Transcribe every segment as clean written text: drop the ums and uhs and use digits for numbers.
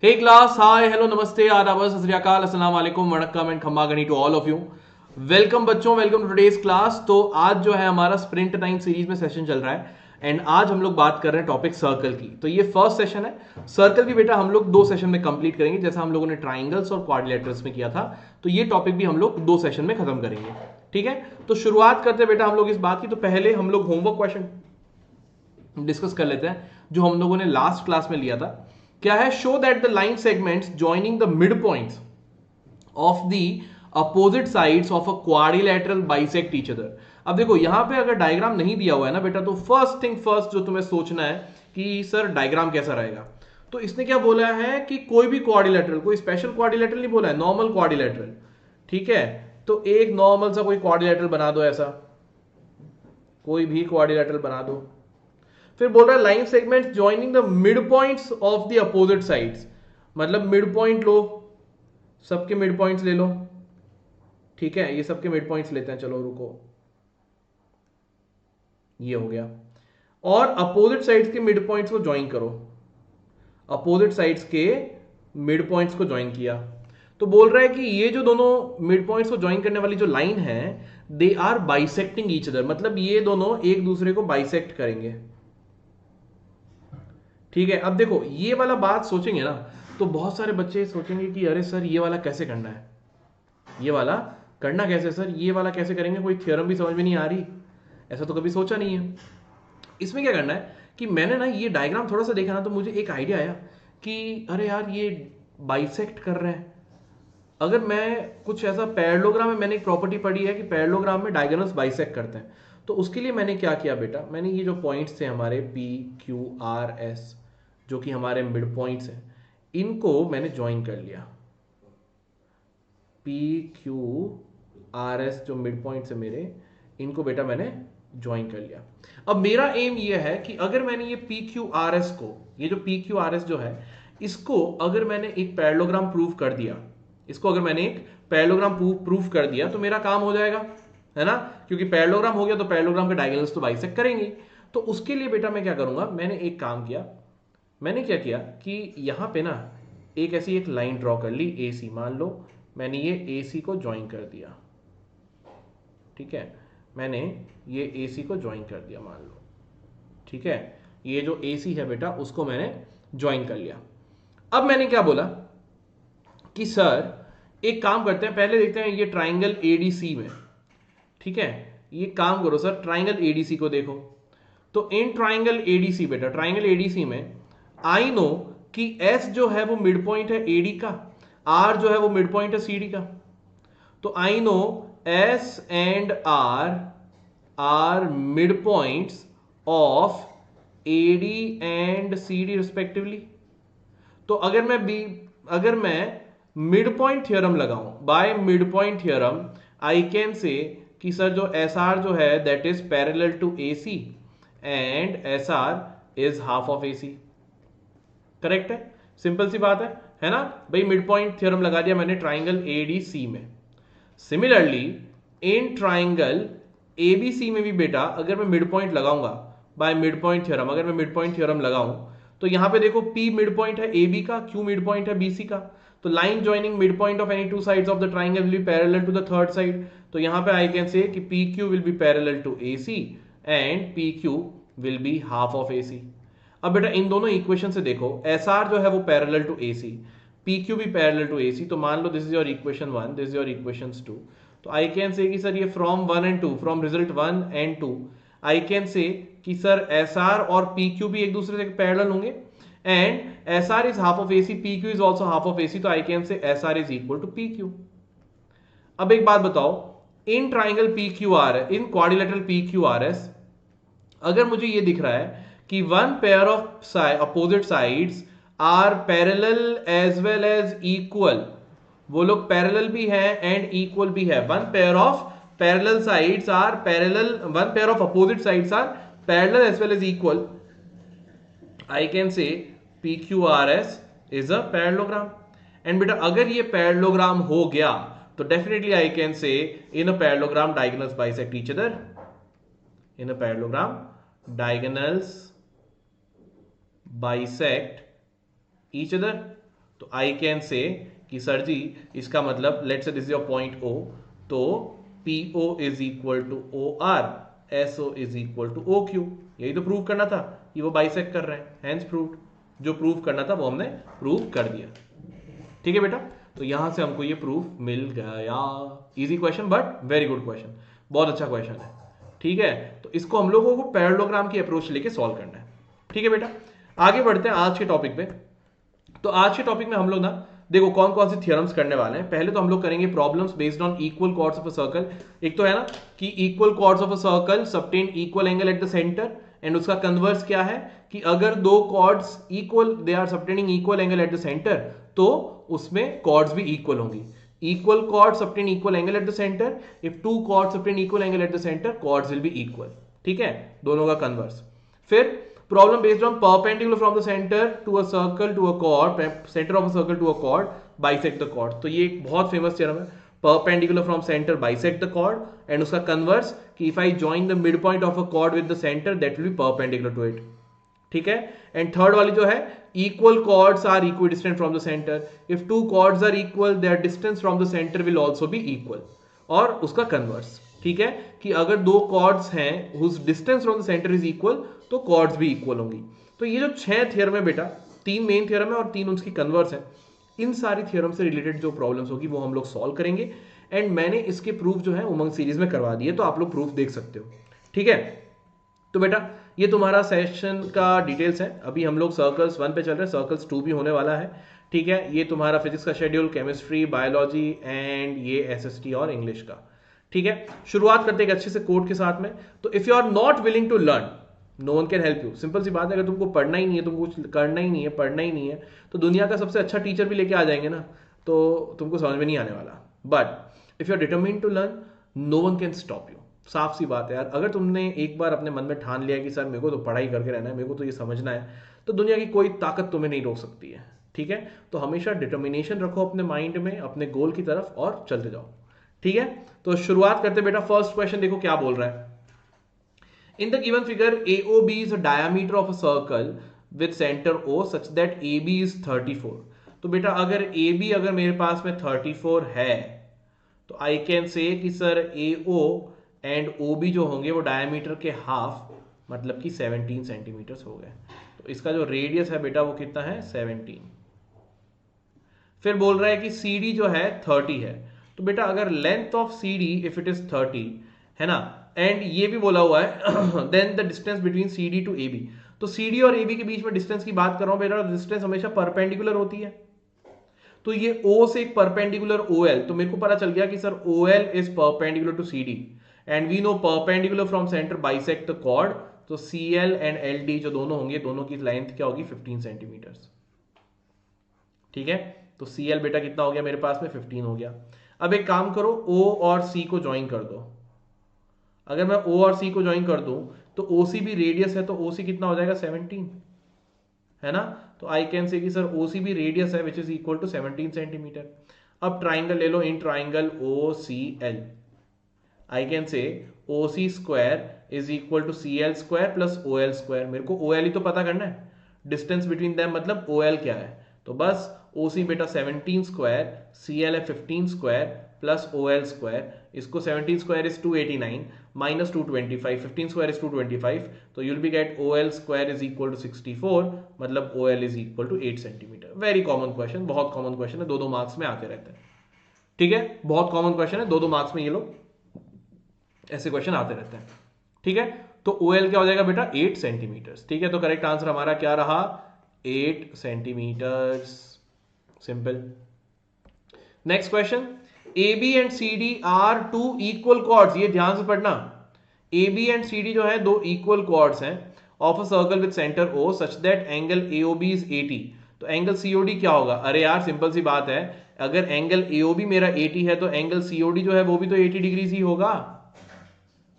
Hey class, hi, hello, namaste, आदाब, सत श्री अकाल, अस्सलाम वालेकुम, वणक्कम एंड खम्मा गनी to all of you. Welcome बच्चों, वेलकम टू टुडेज क्लास। तो आज जो है हमारा स्प्रिंट टाइम सीरीज में सेशन चल रहा है एंड आज हम लोग बात कर रहे हैं टॉपिक सर्कल की। तो ये फर्स्ट सेशन है। सर्कल भी बेटा हम लोग 2 सेशन में कंप्लीट करेंगे, जैसा हम लोगों ने ट्राइंगल्स और क्वाड्रिलेटरल्स में किया था। तो ये टॉपिक भी हम लोग 2 सेशन में खत्म करेंगे। ठीक है, तो शुरुआत करते हैं बेटा हम लोग इस बात की। तो पहले हम लोग होमवर्क क्वेश्चन डिस्कस कर लेते हैं जो हम लोगों ने लास्ट क्लास में लिया था। क्या है? Show that the line segments joining the mid points of the opposite sides of a quadrilateral bisect each other. अब देखो यहां पे अगर डायग्राम नहीं दिया हुआ है ना बेटा, तो फर्स्ट थिंग फर्स्ट जो तुम्हें सोचना है कि सर डायग्राम कैसा रहेगा। तो इसने क्या बोला है कि कोई भी क्वाड्रिलेटरल, कोई स्पेशल क्वाड्रिलेटरल नहीं बोला है, नॉर्मल क्वाड्रिलेटरल। ठीक है, तो एक नॉर्मल सा कोई क्वाड्रिलेटरल बना दो, ऐसा कोई भी क्वाड्रिलेटरल बना दो। फिर बोल रहा है line segment joining the mid points of the opposite sides. मतलब मिड पॉइंट लो, सबके मिड पॉइंट्स ले लो। ठीक है, ये सबके मिड पॉइंट्स लेते हैं, चलो रुको, ये हो गया। और अपोजिट साइड्स के मिड पॉइंट्स को ज्वाइन करो, अपोजिट साइड्स के मिड पॉइंट्स को ज्वाइन किया। तो बोल रहा है कि ये जो दोनों मिड पॉइंट्स को ज्वाइन करने वाली जो लाइन है, they are bisecting each other. मतलब ये दोनों एक दूसरे को बाइसेक्ट करेंगे। ठीक है, अब देखो ये वाला बात सोचेंगे ना, तो बहुत सारे बच्चे सोचेंगे कि अरे सर ये वाला कैसे करना है, ये वाला करना कैसे सर, ये वाला कैसे करेंगे, कोई थ्योरम भी समझ में नहीं आ रही, ऐसा तो कभी सोचा नहीं है। इसमें क्या करना है कि मैंने ना ये डायग्राम थोड़ा सा देखा ना, तो मुझे एक आइडिया आया कि अरे यार ये बाइसेक्ट कर रहे हैं। अगर मैं कुछ ऐसा पैरेललोग्राम में, मैंने एक प्रॉपर्टी पढ़ी है कि पैरेललोग्राम में डायगोनल्स बाइसेक्ट करते हैं। तो उसके लिए मैंने क्या किया बेटा, मैंने ये जो पॉइंट्स थे हमारे पी क्यू आर एस, जो कि हमारे मिड पॉइंट्स हैं, इनको मैंने ज्वाइन कर लिया। पी क्यू आर एस जो मिड पॉइंट्स है मेरे, इनको बेटा मैंने ज्वाइन कर लिया। अब मेरा एम ये है कि अगर मैंने ये पी क्यू आर एस को, ये जो पी क्यू आर एस जो है, इसको अगर मैंने एक पैरेललोग्राम प्रूव कर दिया, इसको अगर मैंने एक पैरेललोग्राम प्रूफ कर दिया, तो मेरा काम हो जाएगा, है ना। क्योंकि पैरेललोग्राम हो गया तो पैरेललोग्राम के डायगोनल्स तो बाइसेक्ट करेंगे। तो उसके लिए बेटा मैं क्या करूंगा, मैंने एक काम किया, मैंने क्या किया कि यहां पे ना एक ऐसी एक लाइन ड्रॉ कर ली ए सी। मान लो मैंने ये ए सी को ज्वाइन कर दिया। ठीक है, मैंने ये ए सी को ज्वाइन कर दिया, मान लो। ठीक है, ये जो ए सी है बेटा, उसको मैंने ज्वाइन कर लिया। अब मैंने क्या बोला कि सर एक काम करते हैं, पहले देखते हैं ये ट्राइंगल एडीसी में। ठीक है, ये काम करो सर, ट्राइंगल एडीसी को देखो। तो इन ट्राइंगल एडीसी बेटा, ट्राइंगल एडीसी में आई नो कि एस जो है वो मिड पॉइंट है एडी का, आर जो है वो मिड पॉइंट है सीडी का। तो I know S and R are mid points of AD and CD respectively. तो अगर मैं मिड पॉइंट थ्योरम लगाऊं, by mid point theorem I can say कि सर जो एस आर जो है that is parallel to A C and S R is half of A C. Correct है, simple सी बात है ना भाई। मिड पॉइंट थ्योरम लगा दिया मैंने ट्राइंगल एडीसी में। सिमिलरली इन ट्राइंगल एबीसी में भी बेटा अगर मैं मिड पॉइंट लगाऊंगा बाय मिड पॉइंट थ्योरम, अगर मैं मिड पॉइंट थ्योरम लगाऊं, तो यहां पे देखो P मिड पॉइंट है AB का, Q मिड पॉइंट है BC का। तो line joining mid point of any two sides of the triangle will be parallel to the third side. तो यहां पे आई कैन से कि PQ will be parallel to AC and PQ will be half of AC। अब बेटा इन दोनों equation से देखो, SR जो है वो पैरेलल टू AC, PQ भी पैरेलल टू AC। तो मान लो this is your equation 1, this is your equations 2। तो आई कैन से कि सर ये from 1 and 2, from result 1 and 2, I can say कि सर एस आर और पी क्यू भी एक दूसरे से पैरेलल होंगे and S R is half of A C, P Q is also half of A C. तो I can say S R is equal to P Q. अब एक बात बताओ, in triangle P Q R, in quadrilateral P Q R S, अगर मुझे ये दिख रहा है कि one pair of opposite sides are parallel as well as equal, वो लोग पैरेलल भी है एंड इक्वल भी है। One pair of parallel sides are parallel, one pair of opposite sides are parallel as well as equal, I can say P Q R S is a parallelogram. And बेटा अगर ये parallelogram हो गया तो definitely I can से इन a parallelogram diagonals bisect each other, in a parallelogram diagonals bisect each other. तो I can say कि sir जी इसका मतलब let's say this is your point O, तो PO is equal to OR, SO is equal to OQ। यही तो prove करना था कि वो बाइसेक्ट कर रहे हैं, हैंस प्रूव्ड। जो प्रूव करना था वो हमने प्रूव कर दिया। ठीक है बेटा, तो यहां से हमको ये प्रूफ मिल गया। Easy question but very good question, बहुत अच्छा क्वेश्चन है। ठीक है, तो इसको हम लोगों को पैरेललोग्राम की अप्रोच लेके सॉल्व करना है। ठीक है बेटा, आगे बढ़ते हैं आज के टॉपिक पे। तो आज के टॉपिक में हम लोग ना देखो कौन कौन सी थियरम्स करने वाले हैं। पहले तो हम लोग करेंगे problems based on equal chords of a circle. एक तो है ना कि equal chords of a circle subtend equal angle at the centre, and उसका कन्वर्स क्या है कि अगर दो chords equal, they are subtending equal angle at the centre, तो उसमें कॉर्ड्स भी इक्वल होंगी। Equal chords subtend equal angle at the centre, if two chords subtend equal angle at the centre, chords will be equal. ठीक है, दोनों का converse. फिर problem based on perpendicular from the center to a circle to a chord, center of a circle to a chord, bisect the chord। तो ये एक बहुत famous theorem है, perpendicular from center bisect the chord, and उसका converse कि if I join the midpoint of a chord with the center that will be perpendicular to it। ठीक है, and third वाली जो है equal chords are equidistant from the center, if two chords are equal their distance from the center will also be equal, और उसका converse. ठीक है, कि अगर दो कॉर्ड्स हैं whose distance from the center is equal, तो कॉर्ड्स भी इक्वल होंगी। तो ये जो 6 थ्योरम है बेटा, 3 मेन थ्योरम है और 3 उसकी कन्वर्स है। इन सारी थ्योरम से रिलेटेड जो प्रॉब्लम्स होगी वो हम लोग सॉल्व करेंगे, एंड मैंने इसके प्रूफ जो है उमंग सीरीज में करवा दिए, तो आप लोग प्रूफ देख सकते हो। ठीक है, तो बेटा ये तुम्हारा सेशन का डिटेल्स है। अभी हम लोग सर्कल्स 1 पे चल रहे हैं, सर्कल्स 2 भी होने वाला है। ठीक है, ये तुम्हारा फिजिक्स का शेड्यूल, केमिस्ट्री, बायोलॉजी एंड ये SST और इंग्लिश का। ठीक है, शुरुआत करते हैं एक अच्छे से कोड के साथ में। तो if you are not willing to learn, no one can help you. Simple सी बात है, अगर तुमको पढ़ना ही नहीं है, तुमको कुछ करना ही नहीं है, पढ़ना ही नहीं है, तो दुनिया का सबसे अच्छा टीचर भी लेके आ जाएंगे ना, तो तुमको समझ में नहीं आने वाला। But if you are determined to learn, no one can stop you. साफ सी बात है यार, अगर तुमने एक बार अपने मन में ठान लिया कि सर मेरे को तो पढ़ाई करके रहना है, मेरे को तो ये समझना है, तो दुनिया की कोई ताकत तुम्हें नहीं रोक सकती है। ठीक है, तो हमेशा डिटर्मिनेशन रखो अपने माइंड में, अपने गोल की तरफ, और चलते जाओ। ठीक है, तो शुरुआत करते बेटा। फर्स्ट क्वेश्चन देखो क्या बोल रहा है। In the given figure, AOB is a diameter of a circle with center O such that AB is 34। तो बेटा अगर AB अगर मेरे पास में 34 है, तो आई कैन से कि सर AO एंड OB जो होंगे वो डायमीटर के हाफ, मतलब कि 17 सेंटीमीटर हो गए। तो इसका जो रेडियस है बेटा वो कितना है, 17। फिर बोल रहा है कि CD जो है 30 है। तो बेटा अगर length of CD if it is 30 है ना, एंड ये भी बोला हुआ है then the distance between CD to AB। तो CD और AB के बीच में डिस्टेंस की बात कर रहा हूं बेटा, डिस्टेंस हमेशा परपेंडिकुलर होती है। तो ये O से एक परपेंडिकुलर OL, तो मेरे को पता चल गया कि sir OL is perpendicular to CD, and we know perpendicular from centre bisect the chord. तो CL एंड LD जो दोनों होंगे, दोनों की लेंथ क्या होगी, 15 सेंटीमीटर। ठीक है, तो CL बेटा कितना हो गया मेरे पास में, 15 हो गया। अब एक काम करो, O और C को ज्वाइन कर दो। अगर मैं O और C को ज्वाइन कर दूं तो OC भी रेडियस है, तो OC कितना हो जाएगा, 17, है ना। तो आई कैन से कि सर OC भी रेडियस है which is equal to 17 centimetre. अब ट्राइंगल ले लो, in triangle OCL, I can say OC square is equal to CL square plus OL square. मेरे को OL ही तो पता करना है, डिस्टेंस बिटवीन देम मतलब OL क्या है। तो बस OC बेटा 17 स्क्वायर, CL है 15 स्क्वायर प्लस OL स्क्वायर। इसको 17 square is 289 minus 225, 15 square is 225, तो you'll be get OL square is equal to 64, मतलब OL is equal to 8 centimetre. Very common question, बहुत कॉमन क्वेश्चन है, 2-2 मार्क्स में आते रहते हैं। ठीक है, बहुत कॉमन क्वेश्चन है, 2-2 मार्क्स में ये लोग ऐसे क्वेश्चन आते रहते हैं। ठीक है, तो OL क्या हो जाएगा बेटा, 8 सेंटीमीटर। ठीक है, तो करेक्ट आंसर हमारा क्या रहा, 8 centimetre. Simple. Next question, AB and CD are two equal chords. ये ध्यान से पढ़ना, AB एंड CD जो है दो इक्वल कॉर्ड्स हैं of a circle with centre O such that angle AOB is 80। तो एंगल COD क्या होगा, अरे यार सिंपल सी बात है, अगर एंगल AOB मेरा 80 है तो एंगल COD जो है वो भी तो 80 डिग्री ही होगा,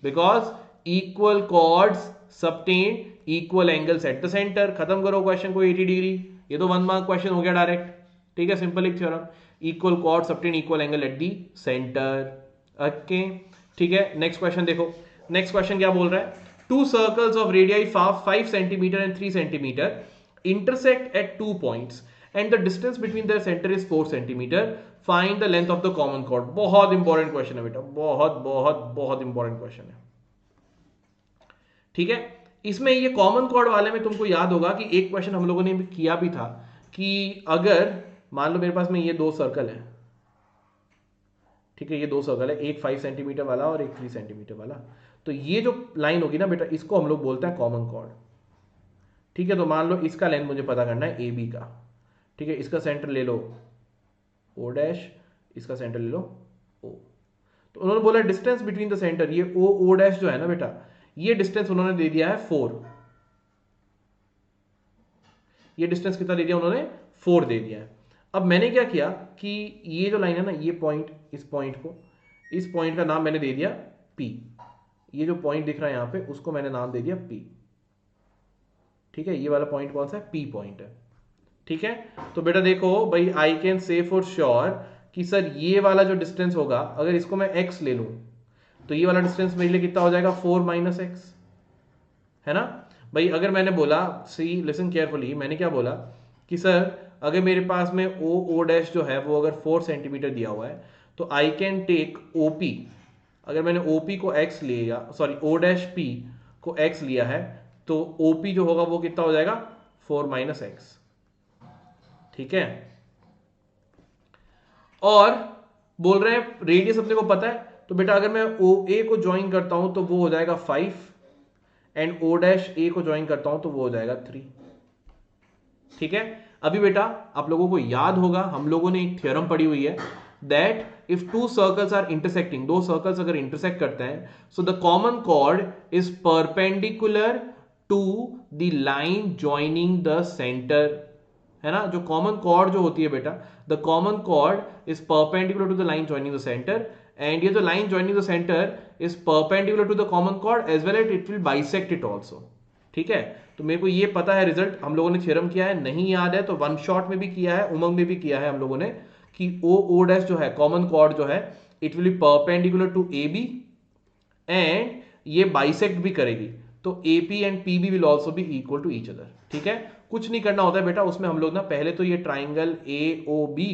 because equal chords subtend equal angles at the centre. खत्म करो क्वेश्चन को, 80 डिग्री, ये तो 1 मार्क क्वेश्चन हो गया डायरेक्ट। ठीक है, सिंपल एक theorem, equal chord subtend equal angle at the centre. Okay, ठीक है, नेक्स्ट क्वेश्चन देखो। नेक्स्ट क्वेश्चन क्या बोल रहा है, two circles of radii 5 centimetre and 3 centimetre intersect at 2 points and the distance between their centre is 4 centimetre, find the length of the common chord. बहुत important question है बेटा, बहुत बहुत बहुत इंपॉर्टेंट क्वेश्चन है। ठीक है, इसमें ये कॉमन कॉर्ड वाले में तुमको याद होगा कि एक क्वेश्चन हम लोगों ने किया भी था कि अगर मान लो मेरे पास में ये दो सर्कल है, ठीक है, ये दो सर्कल है, एक 5 सेंटीमीटर वाला और एक 3 सेंटीमीटर वाला, तो ये जो लाइन होगी ना बेटा, इसको हम लोग बोलते हैं कॉमन कॉर्ड। ठीक है, तो मान लो इसका लेंथ मुझे पता करना है ए बी का। ठीक है, इसका सेंटर ले लो ओ डैश, इसका सेंटर ले लो ओ। तो उन्होंने बोला डिस्टेंस बिटवीन द सेंटर, ये ओ ओ डैश जो है ना बेटा, ये डिस्टेंस उन्होंने दे दिया है 4। ये डिस्टेंस कितना दे दिया उन्होंने? 4 दे दिया है। अब मैंने क्या किया कि ये जो लाइन है ना, ये पॉइंट, इस पॉइंट का नाम मैंने दे दिया P। ये जो पॉइंट दिख रहा है यहां पे, उसको मैंने नाम दे दिया P। ठीक है, ये वाला पॉइंट कौन सा है? P पॉइंट है। ठीक है, तो बेटा देखो भाई, आई कैन से फॉर श्योर कि सर ये वाला जो डिस्टेंस होगा, अगर इसको मैं x ले लूं तो ये वाला डिस्टेंस मेरे लिए कितना हो जाएगा? 4 - x, है ना भाई। अगर मैंने बोला, सी लिसन केयरफुली, मैंने क्या बोला कि सर अगर मेरे पास में ओ डैश जो है वो अगर 4 सेंटीमीटर दिया हुआ है, तो आई कैन टेक OP। अगर मैंने OP को x लिया, सॉरी ओ डैश P को x लिया है, तो OP जो होगा वो कितना हो जाएगा? 4 - x। ठीक है, और बोल रहे हैं रेडियस अपने को पता है, तो बेटा अगर मैं OA को ज्वाइन करता हूं तो वो हो जाएगा 5, एंड O डैश A को ज्वाइन करता हूं तो वो हो जाएगा 3। ठीक है, अभी बेटा आप लोगों को याद होगा, हम लोगों ने एक थ्योरम पढ़ी हुई है that if two circles are intersecting, दो सर्कल्स अगर इंटरसेक्ट करते हैं, so the common chord is perpendicular to the line joining the centre, है ना। जो कॉमन कॉर्ड जो होती है बेटा, the common chord is perpendicular to the line joining the centre, and ये जो line joining the centre is perpendicular to the common chord as well at it will bisect it also. ठीक है, तो मेरे को ये पता है रिजल्ट, हम लोगों ने थ्योरम किया है, नहीं याद है तो वन शॉट में भी किया है, उमंग में भी किया है हम लोगों ने, कि ओ डैश जो है कॉमन कॉर्ड जो है, it will be perpendicular to A B and ये बाइसेक्ट भी करेगी, तो AP and PB will also be equal to each other. ठीक है, कुछ नहीं करना होता है बेटा, उसमें हम लोग ना पहले तो ये ट्राइंगल AOB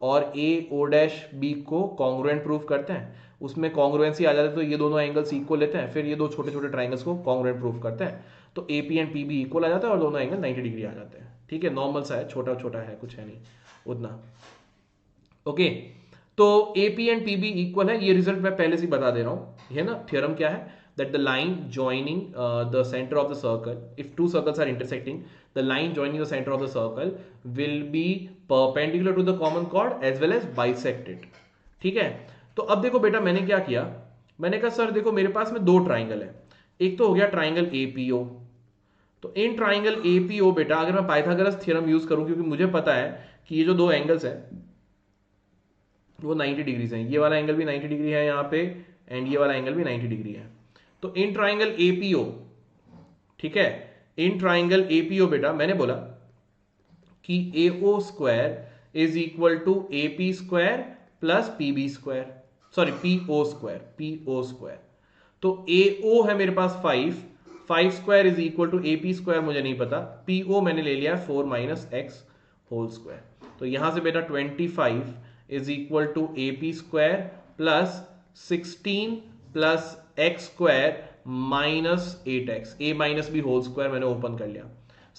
और AO डैश B को कॉन्ग्रुएंट प्रूव करते हैं, उसमें कॉन्ग्रुएंसी आ जाती है तो ये दोनों एंगल्स इक्वल लेते हैं, फिर ये दो छोटे छोटे ट्राइंगल्स को कॉन्ग्रुएंट प्रूव करते हैं, तो AP एंड PB इक्वल आ जाता है और दोनों एंगल 90 डिग्री आ जाते हैं। ठीक है, नॉर्मल सा है, छोटा छोटा है, कुछ है नहीं उतना। ओके, तो AP एंड PB इक्वल है, ये रिजल्ट मैं पहले से बता दे रहा हूं, है ना। थ्योरम क्या है? that the line joining the center of the circle, if two circles are intersecting, the line joining the center of the circle will be perpendicular to the common chord as well as bisect it। ठीक है, तो अब देखो बेटा मैंने क्या किया, मैंने कहा सर देखो मेरे पास में दो ट्राइंगल है, एक तो हो गया ट्राइंगल APO, तो इन ट्राइंगल APO बेटा अगर मैं पाइथागोरस थ्योरम यूज करूं, क्योंकि मुझे पता है कि ये जो दो एंगल्स है वो 90 डिग्रीज हैं, ये वाला एंगल भी 90 डिग्री है यहाँ पे, एंड ये वाला एंगल भी 90 डिग्री है, तो इन ट्राइंगल APO, ठीक है, इन ट्राइंगल APO बेटा मैंने बोला कि AO square is equal to AP square plus PB square, sorry PO square. तो AO है मेरे पास 5 square is equal to AP square मुझे नहीं पता, PO मैंने ले लिया 4 - x होल स्क्वायर, तो यहां से बेटा 25 is equal to AP square plus 16 plus x square minus 8x, a minus b whole square मैंने ओपन कर लिया,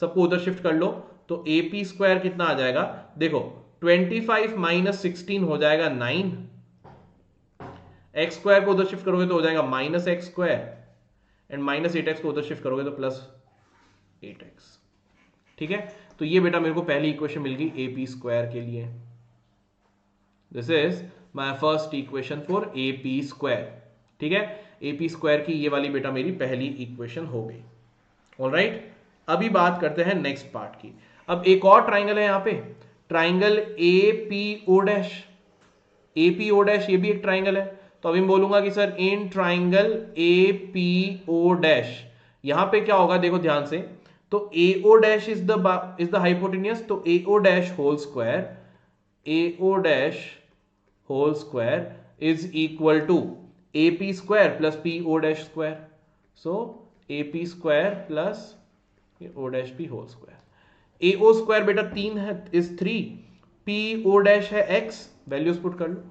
सबको उधर शिफ्ट कर लो, तो AP स्क्वायर कितना आ जाएगा? देखो 25 - 16 हो जाएगा 9, x स्क्वायर को उधर शिफ्ट करोगे तो हो जाएगा minus x square, and minus 8x को उधर शिफ्ट करोगे तो प्लस 8x। ठीक है, तो ये बेटा मेरे को पहली इक्वेशन मिल गई AP स्क्वायर के लिए, this is my first equation for AP square. ठीक है, AP स्क्वायर की ये वाली बेटा मेरी पहली इक्वेशन हो गई। ऑलराइट, अभी बात करते हैं नेक्स्ट पार्ट की। अब एक और ट्राइंगल है यहां पे, triangle APO dash, APO dash ये भी एक ट्राइंगल है, तो अभी मैं बोलूंगा कि sir in triangle APO dash, यहां पे क्या होगा देखो ध्यान से, तो AO dash is the hypotenuse, तो AO dash whole square, AO dash whole square is equal to AP square plus PO dash square, so AP square plus O dash P whole square. A O square बेटा 3 है is 3, P O dash है x, values put कर लो।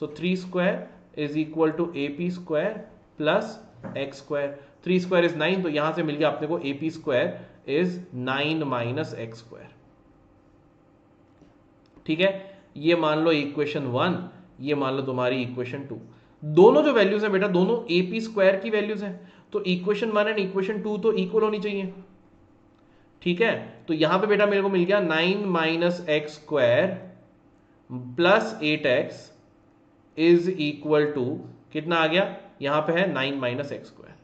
So 3 square is equal to A P square plus X square. 3 square is 9, तो यहां से मिल गया अपने को A P square is 9 minus X square. ठीक है, ये मान लो इक्वेशन 1, ये मान लो तुम्हारी इक्वेशन 2। दोनों जो वैल्यूज है बेटा दोनों ए पी स्क्वायर की वैल्यूज है, तो इक्वेशन 1 एंड इक्वेशन 2 तो इक्वल होनी चाहिए। ठीक है, तो यहां पे बेटा मेरे को मिल गया 9 minus X square plus 8x is equal to कितना आ गया, यहां पे है 9 minus X square.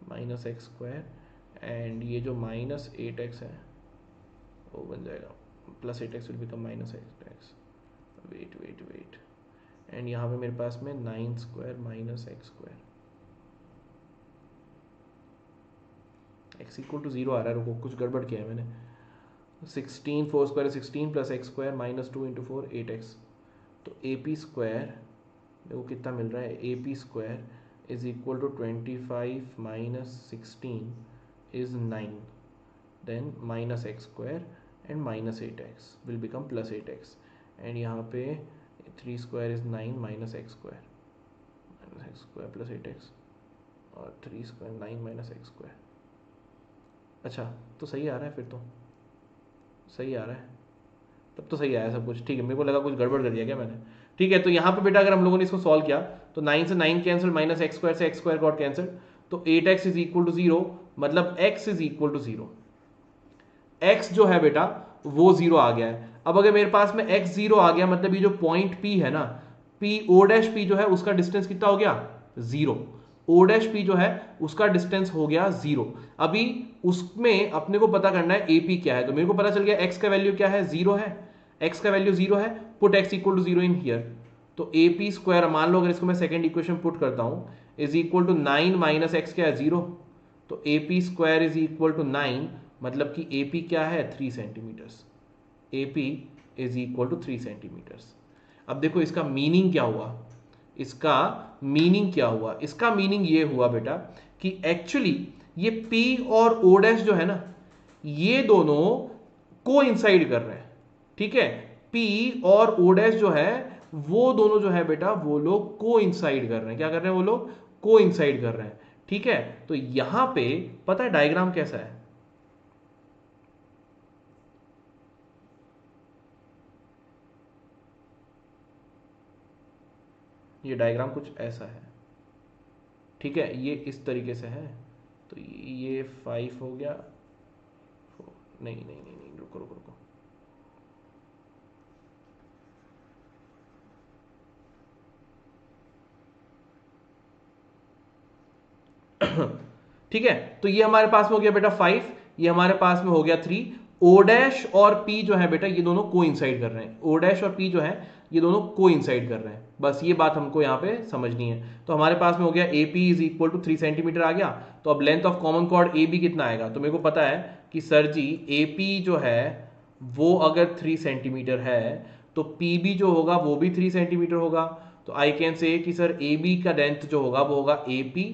Minus X square and ये जो माइनस 8x है वो बन जाएगा plus 8x will become minus 8x। Wait wait wait, and यहाँ पे मेरे पास में 9 square minus X square, X equal to 0 आ रहा है। रुको, कुछ गड़बड़ किया है मैंने। 16 4 square 16 plus X square minus 2 into 4 8x। तो ए पी स्क्वायर मेरे को कितना मिल रहा है, A P square is equal to 25 minus 16 is 9, then minus X square and minus 8x will become plus 8x, and यहाँ पे 3 square is 9 minus X square plus 8x, और 3 स्क्वायर 9 माइनस एक्स स्क्वायर। अच्छा, तो सही आ रहा है, फिर तो सही आ रहा है, तब तो सही आया सब कुछ। ठीक है, मेरे को लगा कुछ गड़बड़ कर दिया क्या मैंने। ठीक है, तो यहाँ पे बेटा अगर हम लोगों ने इसको सॉल्व किया तो 9 से 9 कैंसिल, माइनस एक्स स्क्वायर से एक्स स्क्वायर गॉट कैंसिल, तो 8x इज इक्वल टू 0, मतलब x is equal to 0। x जो है बेटा वो 0 आ गया है। अब अगर मेरे पास में x 0 आ गया, मतलब ये जो पॉइंट P है ना, P ओ डैश P जो है उसका डिस्टेंस कितना हो गया, 0। ओ डैश P जो है उसका डिस्टेंस हो गया 0। अभी उसमें अपने को पता करना है AP क्या है, तो मेरे को पता चल गया x का वैल्यू क्या है, 0 है। x का वैल्यू 0 है, put x equal to 0 in here. तो AP स्क्वायर, मान लो अगर इसको मैं सेकंड इक्वेशन पुट करता हूं, is equal to 9 minus X क्या है, 0। तो AP square is equal to 9, मतलब कि AP क्या है, 3 centimetres. AP is equal to 3 centimetres. अब देखो इसका मीनिंग क्या हुआ, इसका मीनिंग क्या हुआ, इसका मीनिंग ये हुआ बेटा कि एक्चुअली ये P और O डैश जो है ना, ये दोनों कोइंसाइड कर रहे हैं। ठीक है, P और O डैश जो है वो दोनों जो है बेटा वो लोग कोइंसाइड कर रहे हैं। क्या कर रहे हैं वो लोग, कोइंसाइड कर रहे हैं। ठीक है, तो यहां पे पता है डायग्राम कैसा है, ये डायग्राम कुछ ऐसा है। ठीक है, ये इस तरीके से है, तो ये 5 हो गया, नहीं नहीं नहीं नहीं, रुको रुको रुको, ठीक है, तो ये हमारे पास में हो गया बेटा 5, ये हमारे पास में हो गया 3। ओ डैश और पी जो है बेटा ये दोनों कोइंसाइड कर रहे हैं, ओ डैश और पी जो है ये दोनों कोइंसाइड कर रहे हैं। बस ये बात हमको यहाँ पे समझनी है। तो हमारे पास में हो गया A P is equal to 3 centimetre आ गया। तो अब length of common chord A B कितना आएगा, तो मेरे को पता है कि सर जी ए पी जो है वो अगर 3 सेंटीमीटर है तो पी बी जो होगा वो भी 3 सेंटीमीटर होगा। तो आई कैन से कि सर ए बी का लेंथ जो होगा वो होगा A P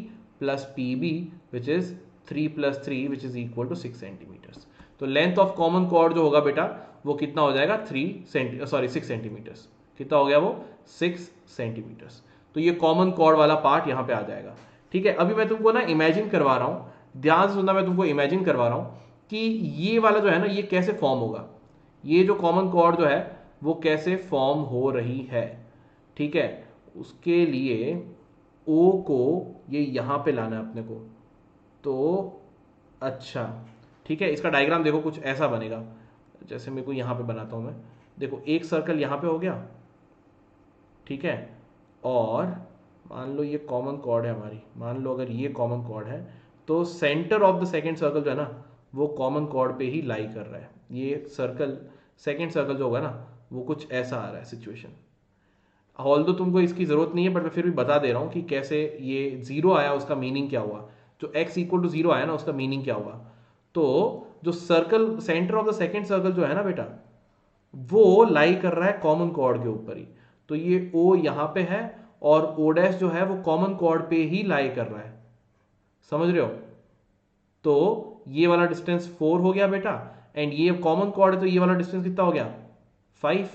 plus P B which is 3 plus 3 which is equal to 6 centimetres. तो लेंथ ऑफ कॉमन कॉर्ड जो होगा बेटा वो कितना हो जाएगा, 6 सेंटीमीटर्स। कितना हो गया वो, 6 सेंटीमीटर्स। तो ये कॉमन कॉर्ड वाला पार्ट यहां पे आ जाएगा। ठीक है, अभी मैं तुमको ना इमेजिन करवा रहा हूं, ध्यान से सुनना, मैं तुमको इमेजिन करवा रहा हूं कि ये वाला जो है ना ये कैसे फॉर्म होगा, ये जो कॉमन कॉर्ड जो है वो कैसे फॉर्म हो रही है। ठीक है, उसके लिए ओ को ये यहां पे लाना है अपने को। तो अच्छा ठीक है, इसका डायग्राम देखो कुछ ऐसा बनेगा, जैसे मेरे को यहां पे बनाता हूं मैं। देखो एक सर्कल यहां पे हो गया, ठीक है, और मान लो ये कॉमन कॉर्ड है हमारी, मान लो अगर ये कॉमन कॉर्ड है तो centre of the second circle जो है ना वो कॉमन कॉर्ड पे ही लाई कर रहा है। ये सर्कल, सेकंड सर्कल जो होगा ना वो कुछ ऐसा आ रहा है सिचुएशन। ऑल्दो तुमको इसकी जरूरत नहीं है बट मैं फिर भी बता दे रहा हूं कि कैसे ये 0 आया उसका मीनिंग क्या हुआ, जो x इक्वल टू 0 आया ना उसका मीनिंग क्या हुआ। तो जो circle, centre of the second circle जो है ना बेटा वो लाई कर रहा है कॉमन कॉर्ड के ऊपर ही। तो ये O यहां पे है और O डैश जो है वो कॉमन कॉर्ड पे ही लाई कर रहा है। समझ रहे हो? तो ये वाला डिस्टेंस 4 हो गया बेटा, एंड ये कॉमन कॉर्ड है तो ये वाला डिस्टेंस कितना हो गया 5।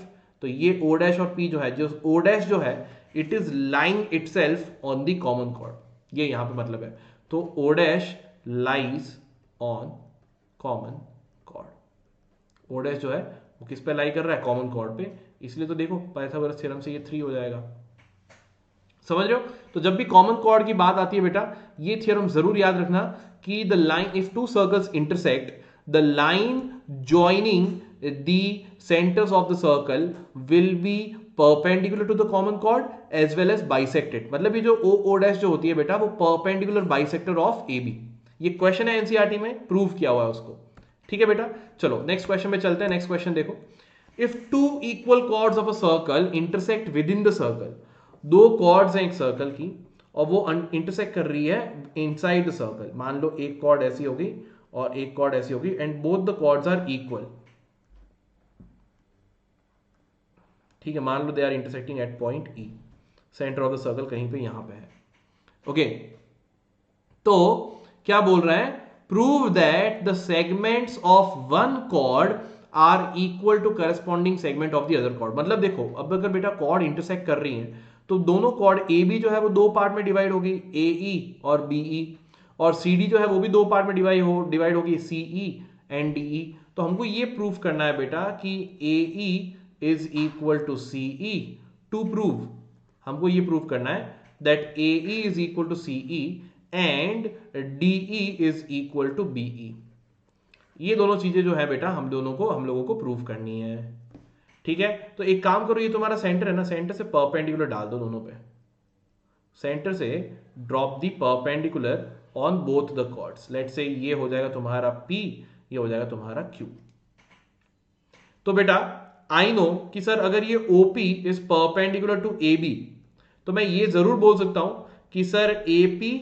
तो ये ओ डैश और पी जो है, जो ओ डैश जो है it is lying itself on the common chord, ये यहां पे मतलब है। तो O dash lies on common chord. O dash जो है वो किस पे लाई कर रहा है, कॉमन कॉर्ड पे, इसलिए तो देखो पाइथागोरस थ्योरम से ये 3 हो जाएगा। समझ रहे हो? तो जब भी कॉमन कॉर्ड की बात आती है बेटा, ये थ्योरम जरूर याद रखना कि the line, if two circles intersect, the line joining the centres of the circle will be perpendicular to the common chord as well as bisected. मतलब ये जो ओ डैश जो होती है बेटा, वो perpendicular bisector of A B. ये question है एनसीईआरटी में, प्रूव किया हुआ है उसको। ठीक है बेटा, चलो नेक्स्ट क्वेश्चन में चलते हैं। नेक्स्ट क्वेश्चन देखो, if two equal chords of a circle intersect within the circle, दो कॉर्ड्स हैं एक सर्कल की और वो इंटरसेक्ट कर रही है इनसाइड द सर्कल। मान लो एक कॉर्ड ऐसी होगी और एक कॉर्ड ऐसी होगी, and both the chords are equal. ठीक है, मान लो they are intersecting at point E, centre of the circle कहीं पे यहां पे है। ओके, तो क्या बोल रहा है, prove that the segments of one chord are equal to corresponding segment of the other chord. मतलब देखो, अब अगर बेटा कॉर्ड इंटरसेक्ट कर रही है तो दोनों कॉर्ड ए बी जो है वो दो पार्ट में डिवाइड होगी, ए ई और बी ई, और सी डी जो है वो भी दो पार्ट में डिवाइड होगी, सी ई एंड डी ई। तो हमको ये प्रूव करना है बेटा कि A E is equal to C E. To prove, हमको ये प्रूव करना है that A E is equal to C E and D E is equal to B E. ये दोनों चीजें जो है बेटा हम लोगों को प्रूव करनी है। ठीक है, तो एक काम करो, ये तुम्हारा सेंटर है ना, सेंटर से परपेंडिकुलर डाल दो दोनों पे। सेंटर से drop the perpendicular on both the chords. Let's say ये हो जाएगा तुम्हारा P, ये हो जाएगा तुम्हारा Q। तो बेटा आई नो कि सर अगर ये OP is perpendicular to AB, तो मैं ये जरूर बोल सकता हूं कि सर AP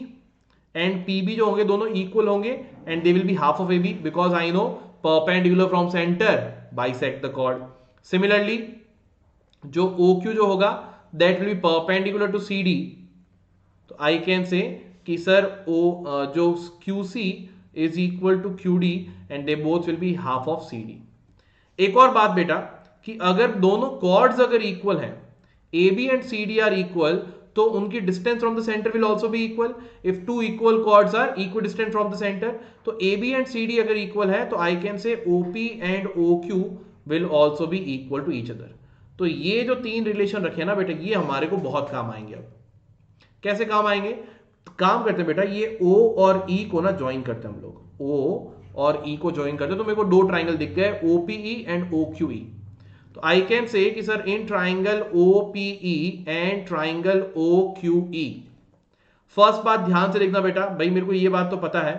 एंड PB जो होंगे दोनों इक्वल होंगे and they will be half of AB, because I know perpendicular from centre bisect the chord. Similarly जो OQ जो होगा that will be perpendicular to CD, तो आई कैन से कि sir जो QC is equal to QD and they both will be half of CD। एक और बात बेटा कि अगर दोनों कॉर्ड्स अगर इक्वल हैं, AB and CD are equal, तो उनकी distance from the centre will also be equal. If two equal chords are equal distant from the centre, तो AB एंड CD अगर इक्वल है तो I can say OP and OQ will also be equal to each other. तो ये जो तीन relation रखे ना बेटा, ये हमारे को बहुत काम आएंगे। अब कैसे काम आएंगे, काम करते हैं बेटा, ये O और E को ना ज्वाइन करते हैं हम लोग। O और E को ज्वाइन करते हैं, तो मेरे को दो ट्राइंगल दिख गए, OPE एंड OQE। तो आई कैन से कि sir in triangle OPE and triangle OQE, first बात ध्यान से देखना बेटा, भाई मेरे को ये बात तो पता है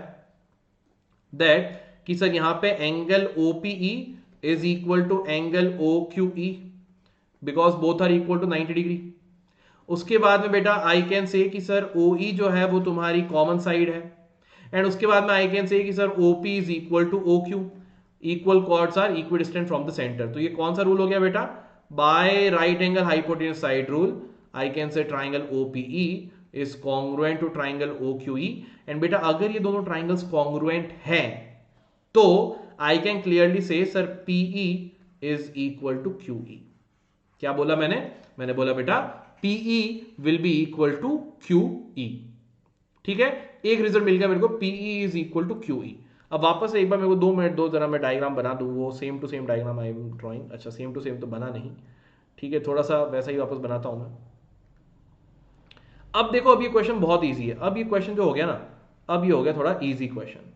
दैट कि सर यहां पे angle OPE is equal to angle OQE because both are equal to 90 degree. उसके बाद में बेटा आई कैन से कि सर OE जो है वो तुम्हारी कॉमन साइड है, एंड उसके बाद में आई कैन से कि sir OP is equal to OQ, equal chords are equal distant from the centre. तो ये कौन सा रूल हो गया बेटा, by right angle hypotenuse side rule, I can say triangle OPE is congruent to triangle OQE। And बेटा अगर ये दोनों ट्राइंगल्स कॉन्ग्रुएंट हैं तो I can clearly say sir PE is equal to QE। क्या बोला मैंने बोला बेटा PE will be equal to QE। ठीक है, एक रिजल्ट मिल गया मेरे को, PE is equal to QE। अब वापस से एक बार मेरे को 2 मिनट दो, जरा मैं डायग्राम बना दूं, वो same to same diagram I am drawing. अच्छा सेम टू सेम तो बना नहीं, ठीक है, थोड़ा सा वैसा ही वापस बनाता हूं मैं। अब देखो, अब ये क्वेश्चन बहुत इजी है। अब ये क्वेश्चन जो हो गया ना, अब ये हो गया थोड़ा इजी क्वेश्चन।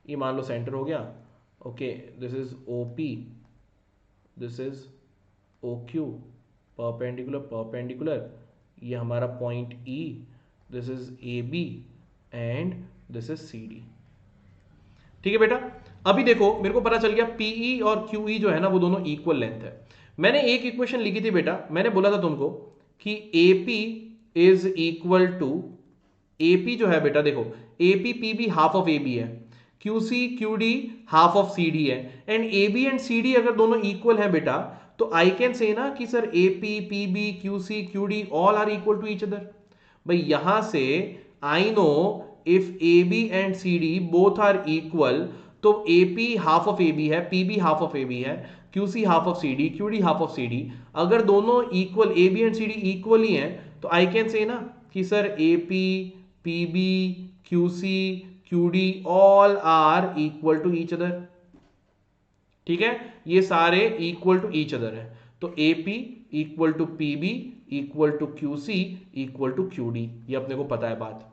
ये मान लो सेंटर हो गया, okay, this is OP, this is OQ, perpendicular, ये हमारा point E, this is AB and this is CD। ठीक है बेटा, अभी देखो मेरे को पता चल गया PE और QE जो है ना वो दोनों इक्वल लेंथ है। मैंने एक इक्वेशन लिखी थी बेटा, मैंने बोला था तुमको कि AP is equal to, AP जो है बेटा देखो, AP PB half of AB है, QC QD half of CD है, एंड AB एंड CD अगर दोनों इक्वल है बेटा, तो आई कैन से ना कि sir AP PB QC QD all are equal to each other. भाई यहां से I know if A B and C D both are equal, तो A P half of A B है, P B half of A B है, Q C half of C D, Q D half of C D. अगर दोनों equal, A B and C D equal ही हैं, तो I can say ना कि sir A P, P B, Q C, Q D all are equal to each other. ठीक है, ये सारे इक्वल टू ईच अदर है। तो A P equal to P B equal to Q C equal to Q D, ये अपने को पता है बात।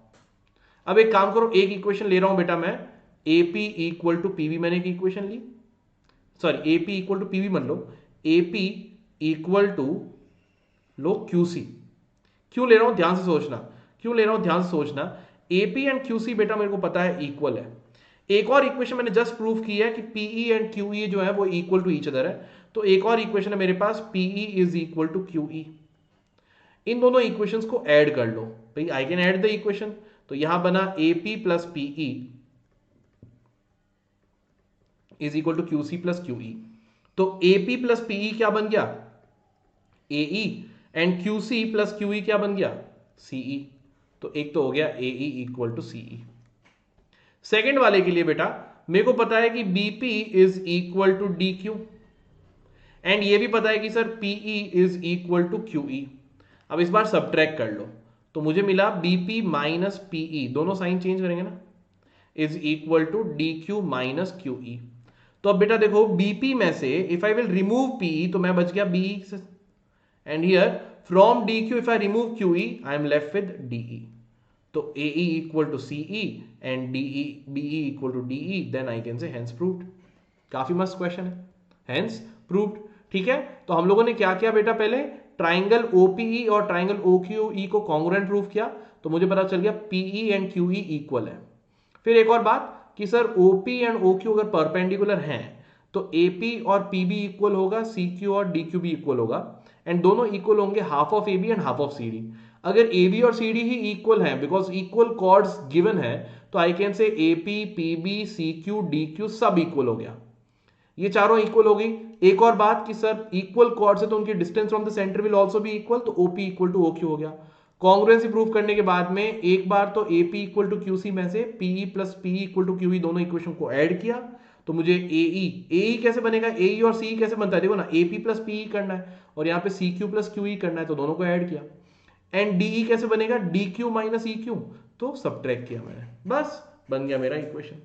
अब एक काम करो, एक इक्वेशन ले रहा हूं बेटा मैं, A P equal to P B, मैंने एक इक्वेशन ली, sorry A P equal to P B मान लो, ए पी इक्वल टू लो क्यू सी। क्यों ले रहा हूं ध्यान से सोचना, क्यों ले रहा हूं ध्यान से सोचना। A P and Q C बेटा मेरे को पता है इक्वल है। एक और इक्वेशन मैंने जस्ट प्रूव की है कि पीई एंड क्यूई जो है वो इक्वल टू ईच अदर है। तो एक और इक्वेशन है मेरे पास, PE is equal to QE. इन दोनों इक्वेशंस को ऐड कर लो भाई, I can add the equation. तो यहां बना A P plus PE is equal to Q C plus QE. तो ए पी प्लस पीई क्या बन गया, AE, and Q C plus QE क्या बन गया, सीई। तो एक तो हो गया AE equal to CE. Second वाले के लिए बेटा मेरे को पता है कि BP is equal to D Q, and ये भी पता है कि sir PE is equal to QE. अब इस बार सब्ट्रैक्ट कर लो, तो मुझे मिला बीपी माइनस पीई, दोनों साइन चेंज करेंगे ना, is equal to D Q minus QE. तो अब बेटा देखो बीपी में से if I will remove PE तो मैं बच गया बीई से, and here from D Q if I remove QE I am left with DE. तो AE equal to CE and BE equal to DE, then I can say hence proved. काफी मस्त question है, hence proved. ठीक है, तो हम लोगों ने क्या किया बेटा, पहले ट्राइंगल OPE और ट्राइंगल OQE को कॉन्ग्रुएंट प्रूव किया, तो मुझे पता चल गया PE एंड QE इक्वल है। फिर एक और बात कि सर OP एंड OQ अगर परपेंडिकुलर हैं तो AP और PB इक्वल होगा, CQ और DQ भी इक्वल होगा, एंड दोनों इक्वल होंगे half of AB and half of CD। अगर AB और CD ही इक्वल हैं, बिकॉज इक्वल कॉर्ड्स गिवन है, तो आई कैन से AP, PB, CQ, DQ सब इक्वल हो गया, ये चारों इक्वल हो गई। एक और बात कि सर इक्वल कॉर्ड्स है तो उनकी distance from the centre will also be equal, तो OP इक्वल टू OQ हो गया। कॉन्ग्रुएंसी प्रूफ करने के बाद में एक बार तो AP इक्वल टू QC में से PE plus PE equal to QE दोनों इक्वेशन को ऐड किया, तो मुझे AE कैसे बनेगा, AE और CE कैसे बनता है, देखो ना AP प्लस PE करना है और यहाँ पे CQ प्लस QE करना है, तो दोनों को ऐड किया। एंड DE कैसे बनेगा, DQ माइनस EQ, तो सब्ट्रैक्ट किया मैंने, बस बन गया मेरा इक्वेशन।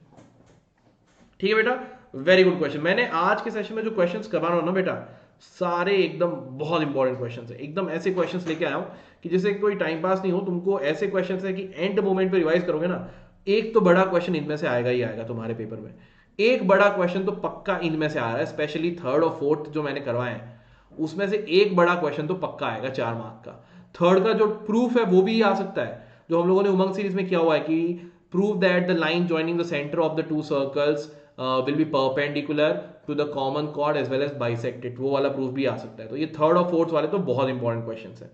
ठीक है बेटा, वेरी गुड क्वेश्चन। मैंने आज के सेशन में जो क्वेश्चंस करवा रहा हूं ना बेटा, सारे एकदम बहुत इंपॉर्टेंट क्वेश्चंस है, एकदम ऐसे क्वेश्चंस लेके आया हूं कि जिससे कोई टाइम पास नहीं हो, तुमको ऐसे क्वेश्चंस है कि एंड मोमेंट पे रिवाइज करोगे ना, एक तो बड़ा क्वेश्चन इनमें से आएगा ही आएगा तुम्हारे पेपर में, एक बड़ा क्वेश्चन तो पक्का इनमें से आ रहा है, स्पेशली थर्ड और फोर्थ जो मैंने करवाए हैं उसमें से एक बड़ा क्वेश्चन तो पक्का आएगा 4 मार्क का। थर्ड का जो प्रूफ है वो भी आ सकता है, जो हम लोगों ने उमंग सीरीज में किया हुआ है कि prove that the line joining the centre of the two circles will be perpendicular to the common chord as well as bisect it, वो वाला प्रूफ भी आ सकता है। तो ये थर्ड और फोर्थ वाले तो बहुत इंपॉर्टेंट क्वेश्चंस हैं।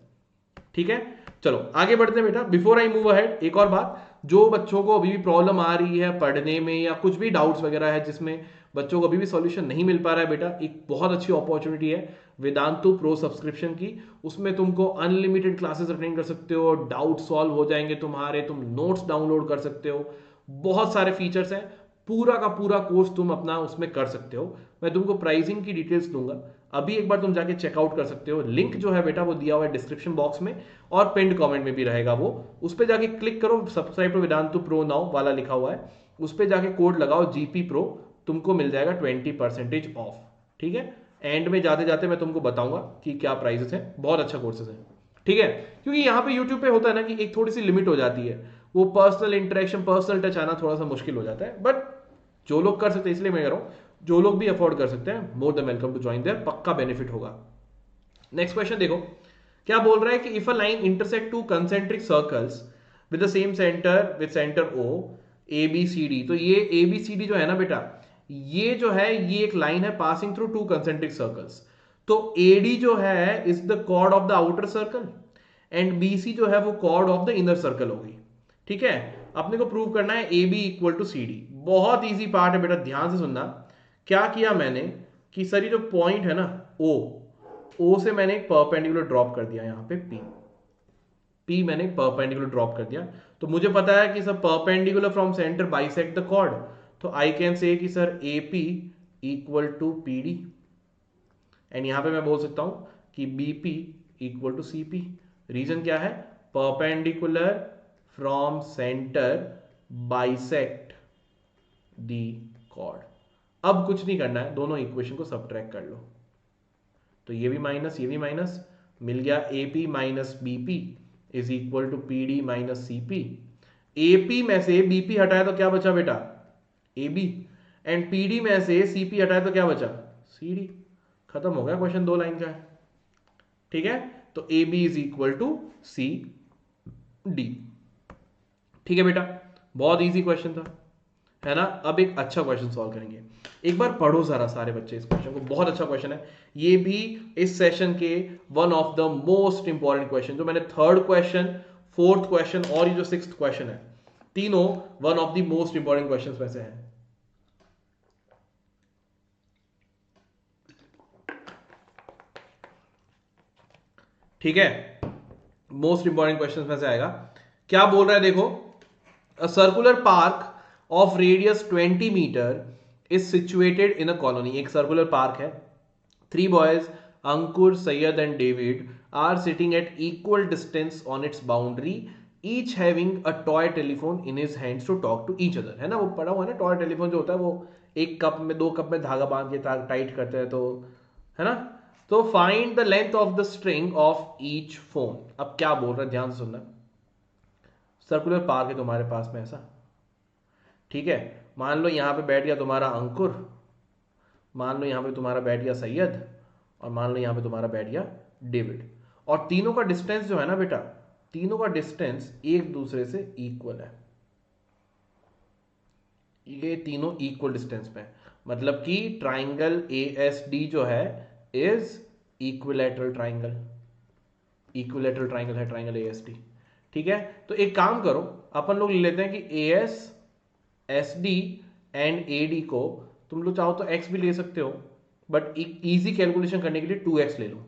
ठीक है, चलो आगे बढ़ते हैं बेटा। बिफोर आई मूव अहेड, एक और बात, जो बच्चों को अभी भी प्रॉब्लम आ रही है पढ़ने में या कुछ भी डाउट्स वगैरह है जिसमें बच्चों को अभी भी सॉल्यूशन नहीं मिल पा रहा है बेटा, एक बहुत अच्छी अपॉर्चुनिटी है वेदांतु प्रो सब्सक्रिप्शन की। उसमें तुमको अनलिमिटेड क्लासेस अटेंड कर सकते हो, डाउट सॉल्व हो जाएंगे तुम्हारे, तुम नोट्स डाउनलोड कर सकते हो, बहुत सारे फीचर्स हैं, पूरा का पूरा कोर्स तुम अपना उसमें कर सकते हो। मैं तुमको प्राइसिंग की डिटेल्स दूंगा, अभी एक बार तुम जाके चेकआउट कर सकते हो। लिंक जो है बेटा वो दिया हुआ है डिस्क्रिप्शन बॉक्स में और पिन्ड कमेंट में भी रहेगा, वो उस पर जाके क्लिक करो, subscribe to Vedantu pro now वाला लिखा हुआ है, उस पर जाके कोड लगाओ GP Pro, तुमको मिल जाएगा 20% ऑफ। ठीक है, एंड में जाते जाते मैं तुमको बताऊंगा कि क्या प्राइसेस हैं, बहुत अच्छा कोर्सेज है। ठीक है, क्योंकि यहाँ पे यूट्यूब पे होता है ना कि एक थोड़ी सी लिमिट हो जाती है, वो पर्सनल इंटरेक्शन, पर्सनल टच आना थोड़ा सा मुश्किल हो जाता है, बट जो लोग कर सकते हैं, इसलिए मैं कह रहा हूं जो लोग भी अफोर्ड कर सकते हैं, more than welcome to join there, पक्का बेनिफिट होगा। नेक्स्ट क्वेश्चन देखो क्या बोल रहा है कि if a line intersect two concentric circles with the same centre with centre O ABCD, तो ये ABCD जो है ना बेटा, ये जो है ये एक लाइन है passing through two concentric circles. तो AD जो है is the chord of the outer circle and BC जो है वो chord of the inner circle होगी। ठीक है, अपने को प्रूव करना है AB इक्वल टू CD। बहुत इजी पार्ट है बेटा, ध्यान से सुनना। क्या किया मैंने कि सर ये जो पॉइंट है ना O से मैंने एक परपेंडिकुलर ड्रॉप कर दिया यहाँ पे P P मैंने परपेंडिकुलर ड्रॉप कर दिया, तो मुझे पता है कि sir perpendicular from centre bisect the chord, तो आई कैन से कि sir AP equal to PD, and यहां पे मैं बोल सकता हूं कि BP equal to CP। Reason क्या है? Perpendicular from centre bisect the chord. अब कुछ नहीं करना है, दोनों इक्वेशन को सब्ट्रैक्ट कर लो, तो ये भी माइनस मिल गया। AP minus BP is equal to PD minus CP। AP में से BP हटाया तो क्या बचा बेटा? AB, एंड PD में से CP हटाया तो क्या बचा? CD। खत्म हो गया क्वेश्चन, 2 लाइन का है। ठीक है, तो AB is equal to CD। ठीक है बेटा, बहुत इजी क्वेश्चन था, है ना। अब एक अच्छा क्वेश्चन सॉल्व करेंगे, एक बार पढ़ो जरा सारे बच्चे इस क्वेश्चन को, बहुत अच्छा क्वेश्चन है। ये भी इस सेशन के one of the most important question, जो मैंने 3rd क्वेश्चन, 4th क्वेश्चन और ये जो 6th क्वेश्चन है, तीनों one of the most important question में से है। ठीक है, मोस्ट इंपॉर्टेंट क्वेश्चन में से आएगा। क्या बोल रहा है देखो, a circular park of radius 20 metre is situated in a colony. एक सर्कुलर पार्क है, 3 boys Ankur, Syed and David are sitting at equal distance on its boundary, each having a toy telephone in his hands to talk to each other. है ना, वो पढ़ा हुआ है ना, toy telephone जो होता है वो एक कप में 2 कप में धागा बांध के टाइट करते हैं, तो है ना। तो find the length of the string of each phone. अब क्या बोल रहा है, ध्यान से सुनना। सर्कुलर पार्क है तुम्हारे पास में ऐसा, ठीक है। मान लो यहां पे बैठ गया तुम्हारा अंकुर, मान लो यहां पे तुम्हारा बैठ गया सैयद, और मान लो यहां पे तुम्हारा बैठ गया डेविड, और तीनों का डिस्टेंस जो है ना बेटा, तीनों का डिस्टेंस एक दूसरे से इक्वल है। ये तीनों इक्वल डिस्टेंस पे है, मतलब कि ट्राइंगल ASD जो है is equilateral triangle. Equilateral triangle है ट्राइंगल ASD। ठीक है, तो एक काम करो, अपन लोग ले लेते हैं कि AS SD एंड AD को तुम लोग चाहो तो x भी ले सकते हो, बट इजी कैलकुलेशन करने के लिए 2x ले लो।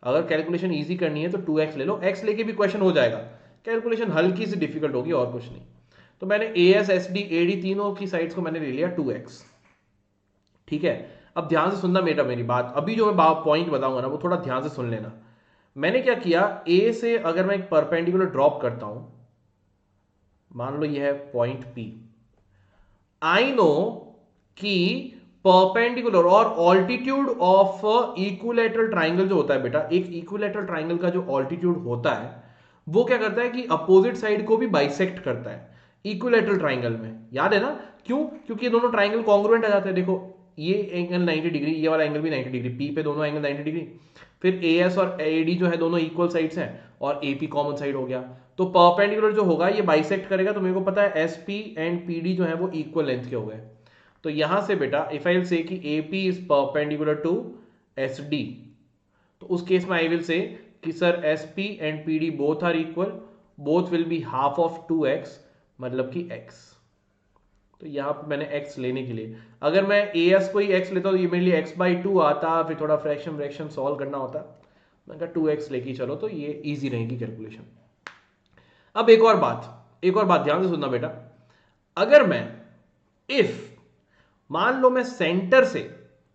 अगर कैलकुलेशन इजी करनी है तो 2x ले लो, x लेके भी क्वेश्चन हो जाएगा, कैलकुलेशन हल्की सी डिफिकल्ट होगी और कुछ नहीं। तो मैंने AS SD AD तीनों की साइड्स को मैंने ले लिया 2x। ठीक है, अब ध्यान से सुनना बेटा मेरी बात, अभी जो मैं पॉइंट बताऊंगा ना वो थोड़ा ध्यान से सुन लेना। मैंने क्या किया, A से अगर मैं एक परपेंडिकुलर ड्रॉप करता हूं, मान लो यह है पॉइंट P, आई नो कि परपेंडिकुलर और ऑल्टीट्यूड ऑफ इक्विलैटरल ट्राइंगल जो होता है बेटा, एक इक्विलैटरल ट्राइंगल का जो ऑल्टीट्यूड होता है वो क्या करता है कि अपोजिट साइड को भी बाइसेक्ट करता है इक्विलैटरल ट्राइंगल में। याद है ना, क्यों? क्योंकि ये दोनों ट्राइंगल कॉन्ग्रुएंट आ जाते हैं। देखो ये एंगल 90 डिग्री, ये वाला एंगल भी 90 डिग्री, पी पे दोनों एंगल 90 डिग्री। फिर AS और AD जो है दोनों इक्वल साइड्स हैं, और AP कॉमन साइड हो गया, तो परपेंडिकुलर जो होगा ये बाइसेक्ट करेगा। तो मेरे को पता है SP एंड PD जो है वो इक्वल लेंथ के हो गए। तो यहां से बेटा इफ आई विल से कि AP is perpendicular to SD, तो उस केस में आई विल से कि sir SP and PD both are equal, both will be half of 2x, मतलब कि x। तो यहां पर मैंने x लेने के लिए, अगर मैं AS को ही x लेता तो ये मेरे लिए x/2 आता, फिर थोड़ा फ्रैक्शन सॉल्व करना होता, मैंने कहा 2x लेके चलो, तो ये इजी रहेगी कैलकुलेशन। अब एक और बात ध्यान से सुनना बेटा, अगर मैं इफ मान लो मैं सेंटर से,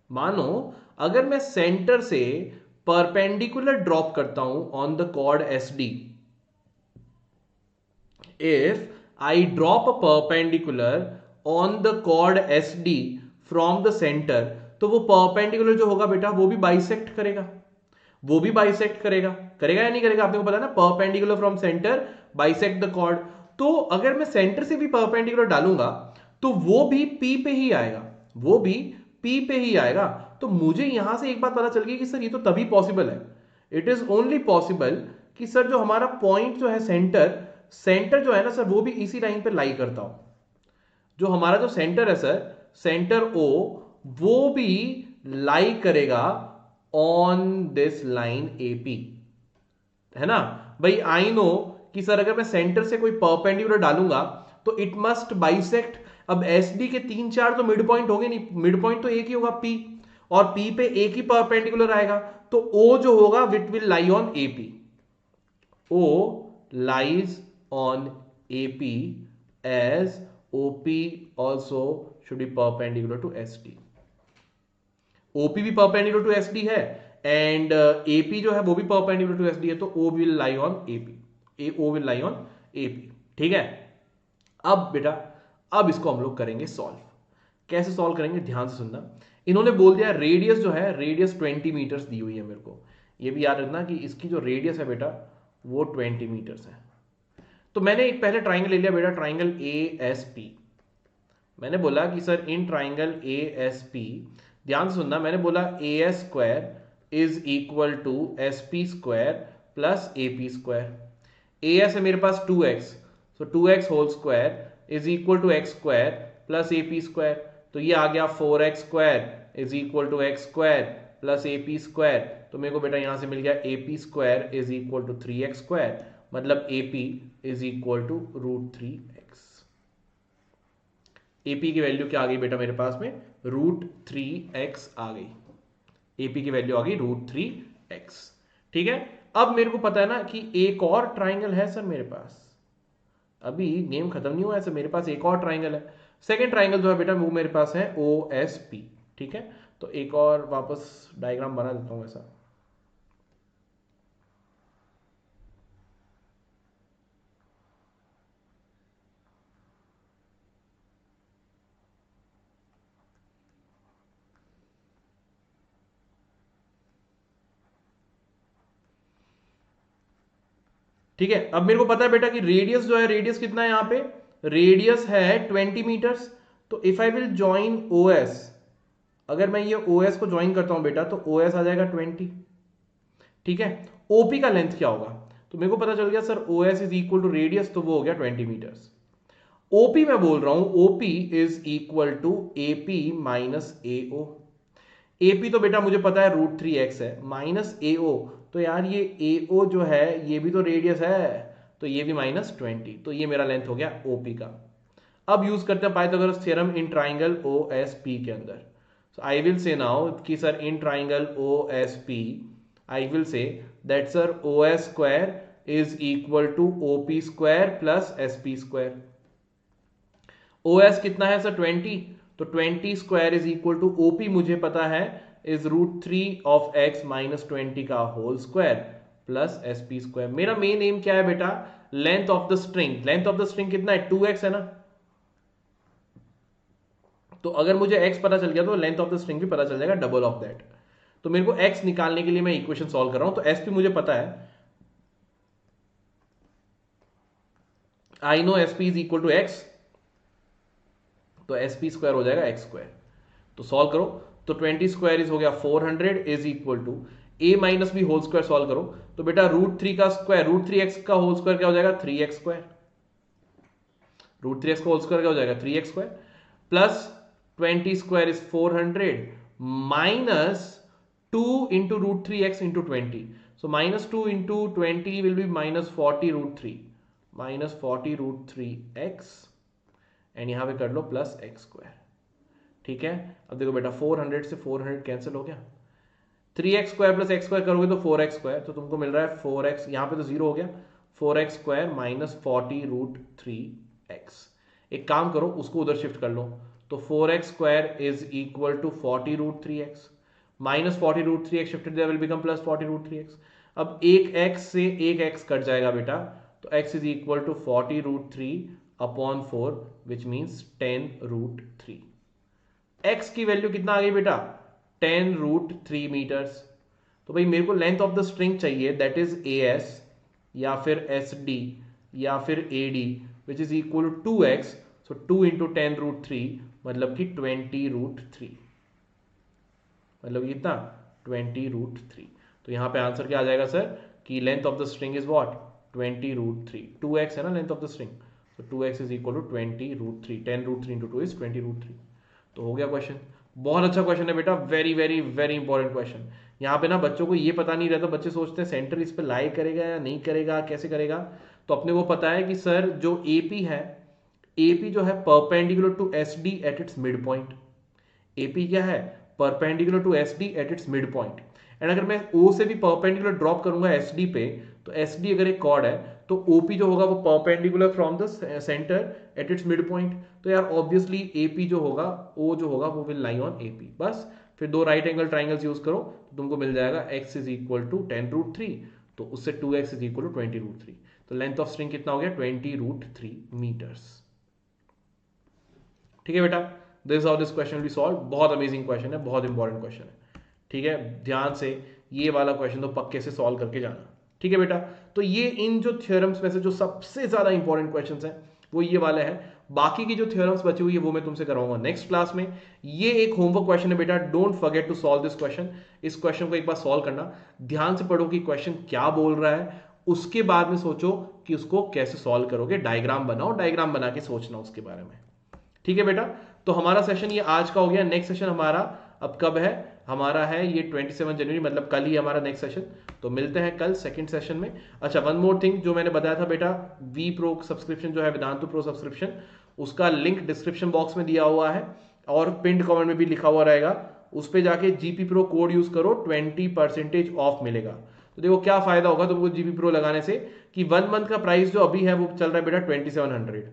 मानो अगर मैं सेंटर से परपेंडिकुलर ड्रॉप करता हूं on the chord SD, if I drop a perpendicular on the chord SD from the centre, तो वो परपेंडिकुलर जो होगा बेटा वो भी बाइसेक्ट करेगा, वो भी बाइसेक्ट करेगा, करेगा या नहीं करेगा? आपने को पता है ना, perpendicular from centre bisect the chord. तो अगर मैं सेंटर से भी परपेंडिकुलर डालूंगा तो वो भी P पे ही आएगा, वो भी P पे ही आएगा। तो मुझे यहां से एक बात पता चल गई कि सर ये तो तभी पॉसिबल है, इट इज ओनली पॉसिबल कि सर जो हमारा पॉइंट जो है सेंटर जो है ना सर, वो भी इसी लाइन पे लाई करता हो। जो हमारा जो सेंटर है सर, सेंटर O, वो भी लाई करेगा ऑन दिस लाइन AP, है ना भाई। आई नो कि सर अगर मैं सेंटर से कोई परपेंडिकुलर डालूंगा तो इट मस्ट बाइसेक्ट। अब SD के 3-4 तो मिड पॉइंट होंगे नहीं, मिड पॉइंट तो एक ही होगा P, और P पे एक ही परपेंडिकुलर आएगा, तो O जो होगा it will lie on AP, O lies on AP as OP also should be perpendicular to SD. OP भी perpendicular to SD है and AP जो है वो भी perpendicular to SD है, तो O will lie on AP. O will lie on AP. ठीक है, अब बेटा अब इसको हम लोग करेंगे सॉल्व। कैसे सॉल्व करेंगे ध्यान से सुनना। इन्होंने बोल दिया रेडियस जो है, रेडियस 20 मीटर्स दी हुई है मेरे को। ये भी याद रखना कि इसकी जो रेडियस है बेटा वो 20 मीटर्स है। तो मैंने एक पहले ट्राइंगल ले लिया बेटा, ट्राइंगल ASP। मैंने बोला कि सर इन ट्राइंगल ASP, ध्यान से सुनना, मैंने बोला AS square is equal to SP square plus AP square. AS है मेरे पास 2x, so 2x whole square is equal to x square plus AP square. तो ये आ गया 4x square is equal to x square plus AP square. तो मेरे को बेटा यहां से मिल गया AP square is equal to 3x square, मतलब AP is equal to √3x। AP की वैल्यू क्या आ गई बेटा मेरे पास में, √3x आ गई। AP की वैल्यू आ गई √3x। ठीक है, अब मेरे को पता है ना कि एक और ट्राइंगल है सर मेरे पास, अभी गेम खत्म नहीं हुआ है सर, मेरे पास एक और ट्राइंगल है। सेकेंड ट्राइंगल जो है बेटा वो मेरे पास है OSP। ठीक है, तो एक और वापस डायग्राम बना देता हूं ऐसा। ठीक है, अब मेरे को पता है बेटा कि रेडियस जो है, रेडियस कितना है यहाँ पे, रेडियस है 20 मीटर्स। तो if I will join OS, अगर मैं ये OS को ज्वाइन करता हूं बेटा तो OS आ जाएगा 20। ठीक है, OP का लेंथ क्या होगा, तो मेरे को पता चल गया sir OS is equal to radius, तो वो हो गया 20 मीटर्स। OP मैं बोल रहा हूं OP is equal to AP minus AO। AP तो बेटा मुझे पता है √3x है, माइनस AO, तो यार ये AO जो है ये भी तो रेडियस है, तो ये भी -20, तो ये मेरा लेंथ हो गया OP का। अब यूज करते हैं Pythagoras theorem in triangle OSP के अंदर। So I will say now कि sir in triangle OSP I will say that sir OS square is equal to OP square plus SP square. OS कितना है sir 20, तो 20 square is equal to OP मुझे पता है is √3 of x minus 20 का whole square plus SP square. मेरा main aim क्या है बेटा, length of the string. Length of the string कितना है 2x है ना, तो अगर मुझे x पता चल गया तो लेंथ ऑफ द स्ट्रिंग भी पता चल जाएगा, डबल ऑफ दैट। तो मेरे को x निकालने के लिए मैं इक्वेशन सॉल्व कर रहा हूं, तो SP मुझे पता है, I know SP is equal to x, तो SP स्क्वायर हो जाएगा x स्क्वायर। तो सॉल्व करो, तो 20 स्क्वायर इज हो गया 400 is equal to a minus b whole square. Solve करो तो बेटा √3 का स्क्वायर, √3x का होल स्क्वायर क्या हो जाएगा 3x स्क्वायर, √3x का होल स्क्वायर क्या हो जाएगा 3x square, plus 20 square is 400 minus 2 into √3x into 20, so -2 into 20 will be -40 √3x and यहां पे कर लो प्लस x स्क्वायर। ठीक है, अब देखो बेटा 400 से 400 कैंसिल हो गया, 3x square plus x square करोगे तो 4x स्क्वायर, तो तुमको मिल रहा है 4x, यहां पे तो 0 हो गया, 4x स्क्वायर माइनस 40 √3x। एक काम करो उसको उधर शिफ्ट कर लो, तो 4x square is equal to 40 √3x minus 40 √3x shifted there will become plus 40 √3x। अब एक x से एक x कट जाएगा बेटा, तो x is equal to 40 √3 upon 4 which means 10 √3। x की वैल्यू कितना आ गई बेटा 10 √3 मीटर्स। तो भाई मेरे को लेंथ ऑफ द स्ट्रिंग चाहिए, दैट इज AS या फिर SD या फिर AD which is equal to 2x, so 2 into 10 √3 मतलब कि 20 √3, मतलब कितना 20 √3। तो यहां पे आंसर क्या आ जाएगा सर कि length of the string is what 20 √3, 2x है ना लेंथ ऑफ द स्ट्रिंग, तो 2x is equal to 20 √3, 10 √3 into 2 is 20 √3। तो हो गया क्वेश्चन, बहुत अच्छा क्वेश्चन है बेटा, very very very important question. यहाँ पे ना बच्चों को ये पता नहीं रहता, बच्चे सोचते हैं सेंटर इस पे लाई करेगा या नहीं करेगा, कैसे करेगा। तो अपने को पता है कि सर जो AP है, AP जो है perpendicular to SD at its mid point. AP क्या है perpendicular to SD at its mid point, and अगर मैं O से भी परपेंडिकुलर ड्रॉप करूंगा SD पे तो एस डी अगर एक कॉर्ड है तो ओपी जो होगा वो perpendicular from the centre at its mid point, तो यार ऑब्वियसली एपी जो होगा, ओ जो होगा वो विल लाई ऑन एपी। बस फिर दो राइट एंगल ट्राइंगल्स यूज करो तो तुमको मिल जाएगा x इज इक्वल टू 10√3, तो उससे 2x इज इक्वल टू 20√3, तो लेंथ ऑफ स्ट्रिंग कितना हो गया 20√3 मीटर्स। ठीक है बेटा, this is how this question will be solve. बहुत अमेजिंग क्वेश्चन है, बहुत इंपॉर्टेंट क्वेश्चन है। ठीक है, ध्यान से ये वाला क्वेश्चन तो पक्के से सॉल्व करके जाना। ठीक है बेटा, तो ये इन जो थ्योरम्स में से जो सबसे ज्यादा इंपॉर्टेंट क्वेश्चंस हैं वो ये वाले हैं। बाकी की जो थ्योरम्स बची हुई है वो मैं तुमसे कराऊंगा नेक्स्ट क्लास में। ये एक होमवर्क क्वेश्चन है बेटा, don't forget to solve this question. इस क्वेश्चन को एक बार सॉल्व करना, ध्यान से पढ़ो कि क्वेश्चन क्या बोल रहा है, उसके बाद में सोचो कि उसको कैसे सॉल्व करोगे। डायग्राम बनाओ, डायग्राम बना के सोचना उसके बारे में। ठीक है बेटा, तो हमारा सेशन ये आज का हो गया। नेक्स्ट सेशन हमारा अब कब है, हमारा है ये 27 जनवरी, मतलब कल ही हमारा नेक्स्ट सेशन। तो मिलते हैं कल सेकंड सेशन में। अच्छा, वन मोर थिंग जो मैंने बताया था बेटा, वी प्रो सब्सक्रिप्शन जो है, वेदांतु प्रो सब्सक्रिप्शन, उसका लिंक डिस्क्रिप्शन बॉक्स में दिया हुआ है और पिंड कमेंट में भी लिखा हुआ रहेगा। उस पर जाके जीपी प्रो कोड यूज करो, 20% ऑफ मिलेगा। तो देखो क्या फायदा होगा तुमको जीपी प्रो लगाने से, कि 1 मंथ का प्राइस जो अभी है वो चल रहा है बेटा 2700।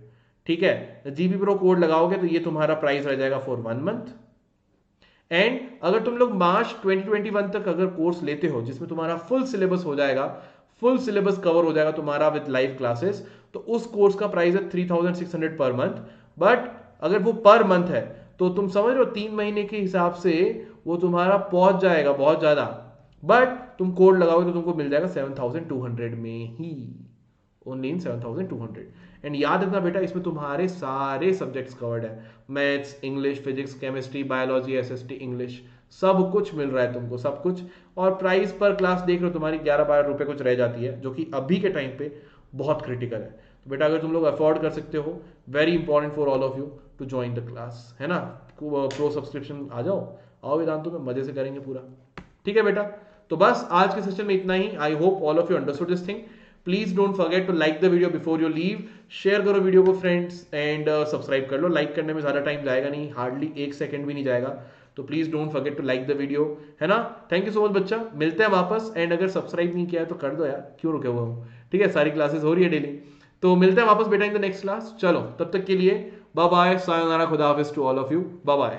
ठीक है, जीपी प्रो कोड लगाओगे तो ये तुम्हारा प्राइस रह जाएगा फॉर 1 मंथ। एंड अगर तुम लोग मार्च 2021 तक अगर कोर्स लेते हो जिसमें तुम्हारा फुल सिलेबस हो जाएगा, फुल सिलेबस कवर हो जाएगा तुम्हारा विद लाइव क्लासेस, तो उस कोर्स का प्राइस है 3600 पर मंथ। बट अगर वो पर मंथ है तो तुम समझ रहे हो 3 महीने के हिसाब से वो तुम्हारा पहुंच जाएगा बहुत ज्यादा। बट तुम कोड लगाओगे तो तुमको मिल जाएगा 7200 में ही, ओनली इन 7200। एंड याद रखना बेटा, इसमें तुम्हारे सारे सब्जेक्ट्स कवर्ड है, maths, English, physics, chemistry, biology, SST, English, सब कुछ मिल रहा है तुमको, सब कुछ। और प्राइस पर क्लास देख रहे हो तुम्हारी 11-12 रुपए कुछ रह जाती है, जो कि अभी के टाइम पे बहुत क्रिटिकल है। तो बेटा अगर तुम लोग अफोर्ड कर सकते हो, very important for all of you to join the class, है ना। प्रो सब्सक्रिप्शन आ जाओ, आओ वेदांतु में, मजे से करेंगे पूरा। ठीक है बेटा, तो बस आज के सेशन में इतना ही। I hope all of you understood this thing. Please don't forget to like the video before you leave, share करो वीडियो को फ्रेंड्स, एंड सब्सक्राइब कर लो। लाइक करने में ज्यादा टाइम जाएगा नहीं, हार्डली 1 सेकंड भी नहीं जाएगा, तो please don't forget to like the video, है ना। थैंक यू सो मच बच्चा, मिलते हैं वापस। एंड अगर सब्सक्राइब नहीं किया है तो कर दो यार, क्यों रुके हुए हो। ठीक है, सारी क्लासेस हो रही है डेली, तो मिलते हैं वापस बेटा इन द नेक्स्ट क्लास। चलो तब तक के लिए बाय बाय, सायोनारा, खुदा हाफिज to all of you, bye bye.